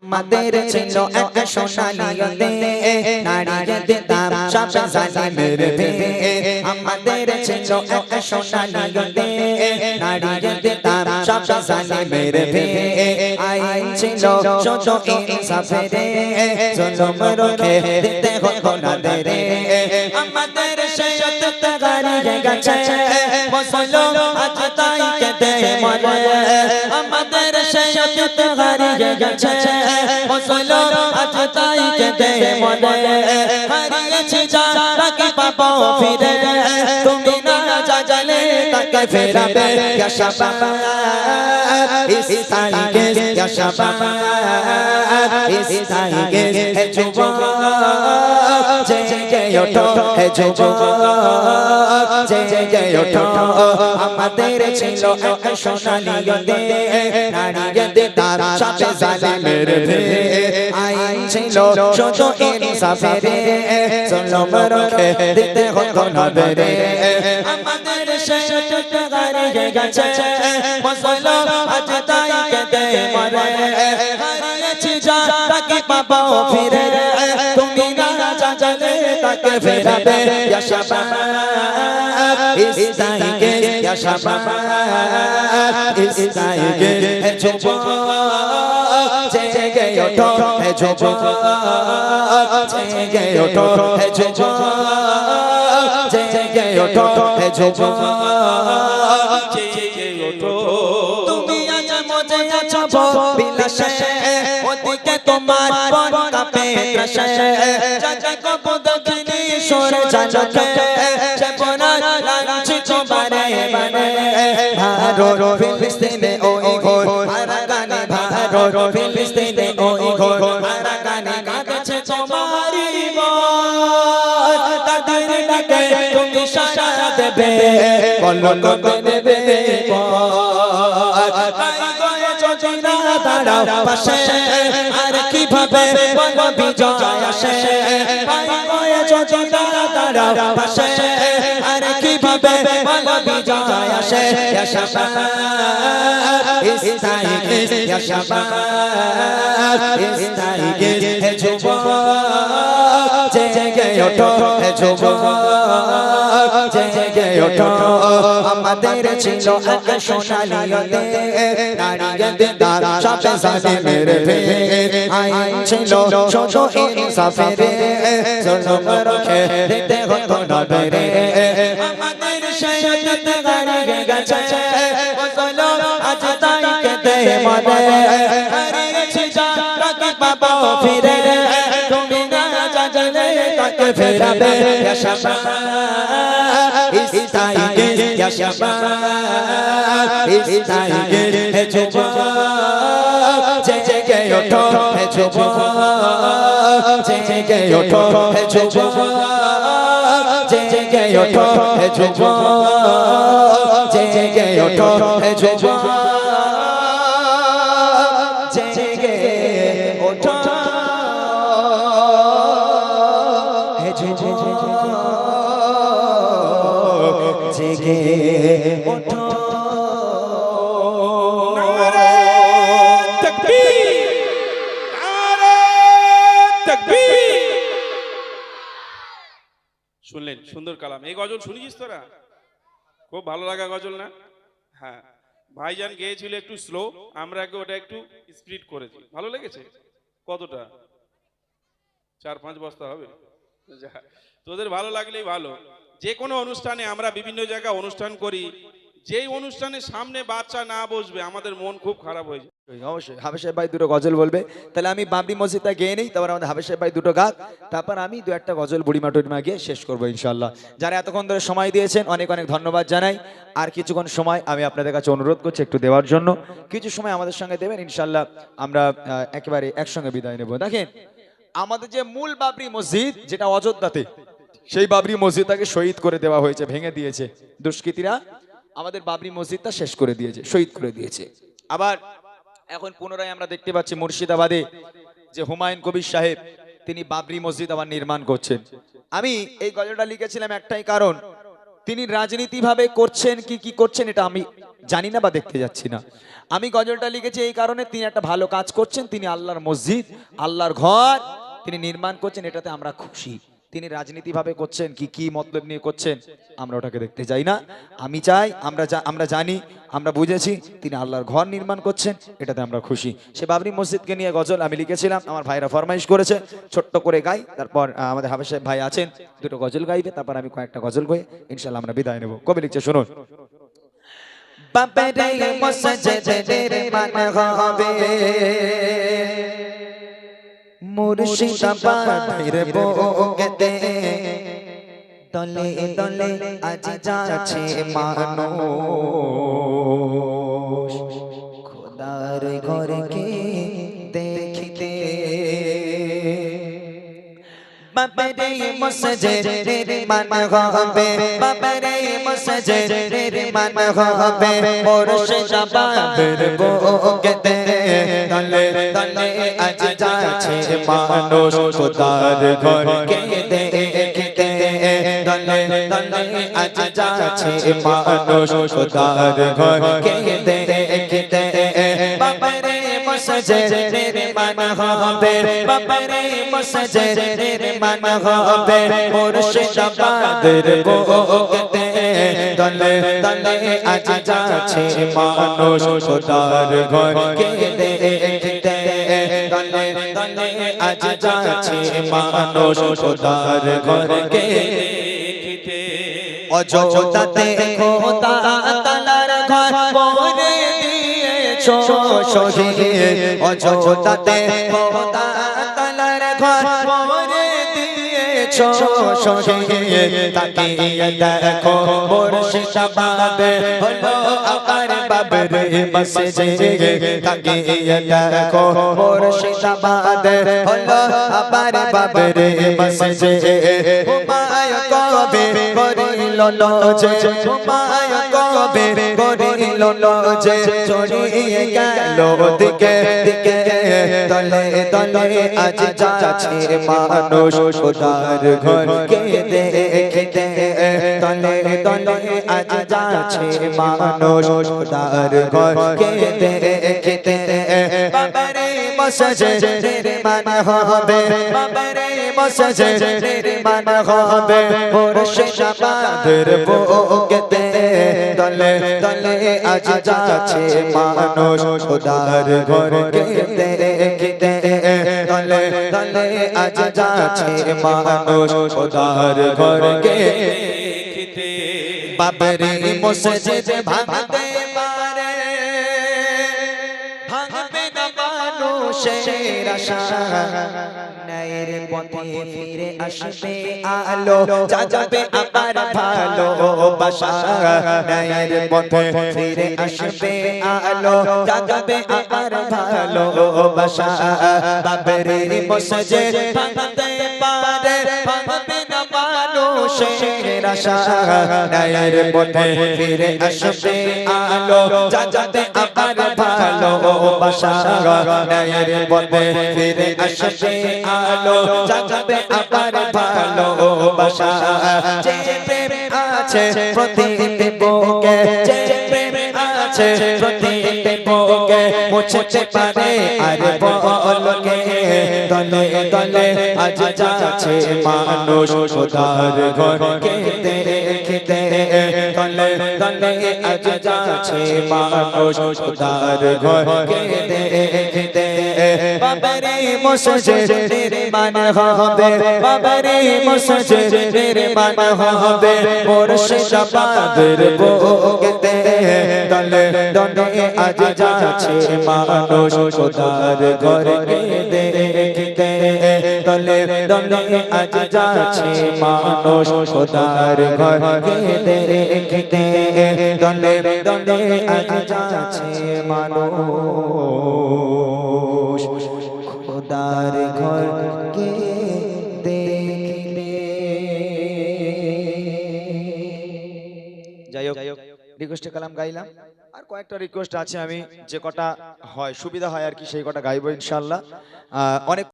আমাদের ছিল এক সোনালী নারী দিতাম সব জালিমের ভে আমাদের ছিল এক সোনালী নারী দিতাম সব জালিমের ভে আইন ছিল ছোট ইনসাফে জুলুম রোখে দিতে হতো না দেরে আমাদের সেই তগারি গেছে বসলো আজ তাই কেঁদে মরে আমাদের সেই তগারি গেছে বসলো আজ তাই কেঁদে মরে হারিয়েছি যাকে পাবো ফিরে তুমি না জাগলে তাকে ফেরাবে ইয়া শাবাব ইস্তাইগে ইয়া শাবাব ইস্তাইগে হে যুবক জেগে ওঠো হে যুবক জেগে ওঠো আমাদের ছিল এক সোনালী নারী দিতাম সব জালিমের ভে আইন ছিল ছোট ইনসাফে জুলুম রোখে দিতে হতো না দেরে আমাদের শেষ তগারি গেছে বসলো আজ তাই কেঁদে মরে হারিয়েছি যাকে পাবো ফিরে তুমি না জাগলে তাকে ফেরাবে ইয়া শাবাব ইস্তাইগে ইয়া শাবাব ইস্তাইগে হে যুবক জেগে ওঠো হে যুবক জেগে ওঠো হে যুবক জেগে ওঠো হে যুবক জেগে ওঠো তুমি আজ মজে আছো বিলাসে ওদিকে তোমার মন কাঁপে ত্রাসে জাগাই কব দক্ষিণী সরে জালকে চেপনা লাগছে তোমারে বারে ভারো ফিলিস্তিনে ওই ঘোর আরাকানে ভারো ফিলিস্তিনে ওই ঘোর আরাকানে কাঁদছে তোমারি মন তাদের ডাকে তুমি সাড়া দেবে বলো কবে দেবে দাঁড়াও পাশে আর কিভাবে বলো বিজয় আসে দাঁড়াও পাশে আর কিভাবে বলো বিজয় আসে ইয়া শাবাব ইস্তাইগে ইয়া শাবাব ইস্তাইগে হে যুবক জেগে ওঠো হে যুবক জেগে ওঠো আমাদের ছিল এক সোনালী নারী দিতাম সব জালিমের ভে আইন ছিল ছোট ইনসাফে জুলুম রোখে দিতে হতো না দেরে আমাদের সেই তগারি গেছে বসলো আজ তাই কেঁদে মরে হারিয়েছি যাকে পাবো ফিরে তুমি না জাগলে তাকে ফেরাবে ইয়া শাবাব ইস্তাইগে ইয়া শাবাব ইস্তাইগে হে যুবক জেগে ওঠো হে যুবক জেগে ওঠো হে যুবক জেগে ওঠো হে যুবক জেগে ওঠো হে যুবক জেগে ওঠো হে যুবক জেগে ওঠো শুনলেন সুন্দর কালাম। এই গজল শুনেছিস তোরা? খুব ভালো লাগা গজল না? হ্যাঁ, ভাইজান গেয়েছিল একটু স্লো, আমরা ওটা একটু স্পিড করেছি। ভালো লেগেছে? কতটা? 4-5 বস্তা হবে। তোদের ভালো লাগলেই ভালো। যে কোনো অনুষ্ঠানে আমরা বিভিন্ন জায়গায় অনুষ্ঠান করি, যেই অনুষ্ঠানে সামনে বাচ্চা না বসবে আমাদের মন খুব খারাপ হয়ে যায়। অবশ্যই হাফেজ সাহেব ভাই দুটো গজল বলবে, তাহলে আমি বাবরি মসজিদটা গেয়ে নেই, তারপর আমাদের হাফেজ সাহেব ভাই দুটো গাক, তারপর আমি দু একটা গজল বুড়িমা টুড়িমা গিয়ে শেষ করবো ইনশাল্লাহ। যারা এতক্ষণ ধরে সময় দিয়েছেন অনেক অনেক ধন্যবাদ জানাই। আর কিছুক্ষণ সময় আমি আপনাদের কাছে অনুরোধ করছি একটু দেওয়ার জন্য, কিছু সময় আমাদের সঙ্গে দেবেন ইনশাল্লাহ, আমরা একেবারে একসঙ্গে বিদায় নেব। দেখেন আমাদের যে মূল বাবরি মসজিদ যেটা অযোধ্যাতে, সেই বাবরি মসজিদটাকে শহীদ করে দেওয়া হয়েছে, ভেঙে দিয়েছে দুষ্কৃতীরা। আমাদের বাবরি মসজিদটা শেষ করে দিয়েছে, শহীদ করে দিয়েছে। আবার এখন পুনরায় আমরা দেখতে পাচ্ছি মুর্শিদাবাদে যে হুমায়ুন কবির সাহেব তিনি বাবরি মসজিদ আবার নির্মাণ করছেন। আমি এই গজলটা লিখেছিলাম একটাই কারণ, তিনি রাজনীতি ভাবে করছেন কি করছেন এটা আমি জানি না বা দেখতে যাচ্ছি না। আমি গজলটা লিখেছি এই কারণে, তিনি একটা ভালো কাজ করছেন, তিনি আল্লাহর মসজিদ, আল্লাহর ঘর তিনি নির্মাণ করছেন, এটাতে আমরা খুশি। তিনি রাজনীতিভাবে করছেন কি কি মতলব নিয়ে করছেন আমরা ওটাকে দেখতে যাই না। আমি চাই আমরা জানি, আমরা বুঝেছি তিনি আল্লাহর ঘর নির্মাণ করছেন, এটাতে আমরা খুশি। সে বাবরি মসজিদকে নিয়ে গজল আমি লিখেছিলাম, আমার ভাইরা ফরমাইশ করেছে ছোট্ট করে গাই, তারপর আমাদের হাফেজ সাহেব ভাই আছেন দুটো গজল গাইবে, তারপর আমি কয়েকটা গজল গয়ে ইনশাল্লাহ আমরা বিদায় নেব। কবি লিখছে শুনুন। বাবরি মসজিদের মান হবে মুর্শিদাবাদের বুকেতে, দলে দলে আজ যাচ্ছে মানুষ খোদার ঘরকে দেখিতে। বাবরি মসজিদের মান হবে, বাবরি মসজিদের মান হবে মুর্শিদাবাদের বুকেতে, দলে দলে আজ যাচ্ছে মানুষ খোদার ঘরকে দেখিতে, দলে দলে আজ যাচ্ছে মানুষ খোদার ঘরকে দেখিতে। বাবরি মসজিদের মান হবে, বাবরি মসজিদের মান হবে মুর্শিদাবাদের বুকেতে, দলে দলে আজ যাচ্ছে মানুষ খোদার ঘরকে দেখিতে, দলে দলে আজ যাচ্ছে মানুষ খোদার ঘরকে দেখিতে। অযোধ্যাতে খোদা তাআলার ঘর করে দিয়েছো শহীদ, অযোধ্যাতে খোদা তাআলার ঘর করে দিয়েছো শহীদ, তাকিয়ে দেখো মুর্শিদাবাদে হলো আবার বাবরি মসজিদ, তাকিয়ে দেখো মুর্শিদাবাদে হলো আবার বাবরি মসজিদ। হুমায়ুন কবে করিল যে, হুমায়ুন কবে করিল যে, ছড়িয়ে গেল দিকে দিকে, দলে দলে আজ যাচ্ছে মানুষ খোদার ঘরকে দেখিতে, দলে দলে আজ যাচ্ছে মানুষ খোদার ঘরকে দেখিতে। বাবরি মসজিদের মান হবে, বাবরি মসজিদের মান হবে মুর্শিদাবাদের বুকেতে, দলে দলে আজ যাচ্ছে মানুষ খোদার ঘরকে দেখিতে, দলে দলে আজ যাচ্ছে মানুষ খোদার ঘরকে দেখিতে। বাবরি মসজিদ ভাঙতে পারে, ভাঙবে না মানুষের আশা, ন্যায়ের পথে ফিরে আসবে আলো, যাবে আবার ভালোবাসা, ন্যায়ের পথে ফিরে আসবে আলো, যাবে আবার ভালোবাসা। বাবরি মসজিদ ভাঙতে পারে, ভাঙবে না মানুষের আশা, ন্যায়ের পথে ফিরে আসবে আলো, যাবে আবার ভালোবাসা, ন্যায়ের পথে ফিরে আসবে আলো, যাবে আবার ভালোবাসা। যে প্রেম আছে প্রতিটি বুকে, যে প্রেম আছে প্রতিটি বুকে, মুছতে পারে আর বলকে, দলে দলে আজ যাচ্ছে মানুষ খোদার ঘরকে দেখিতে, দলে দলে আজ যাচ্ছে মানুষ খোদার ঘরকে দেখিতে। বাবরি মসজিদের মান হবে, বাবরি মসজিদের মান হবে মুর্শিদাবাদের বুকেতে, দলে দলে আজ যাচ্ছে মানুষ খোদার ঘরকে দেখিতে, দলে দলে আজ যাচ্ছে মানুষ খোদার ঘরকে দেখিতে, দলে দলে আজ যাচ্ছে মানুষ খোদার ঘরকে দেখিতে। যাই হোক, রিকোয়েস্টে কালাম গাইলাম, আর কয়েকটা রিকোয়েস্ট আছে, আমি যে কটা হয় সুবিধা হয় আর কি সেই কটা গাইবো ইনশাআল্লাহ। অনেক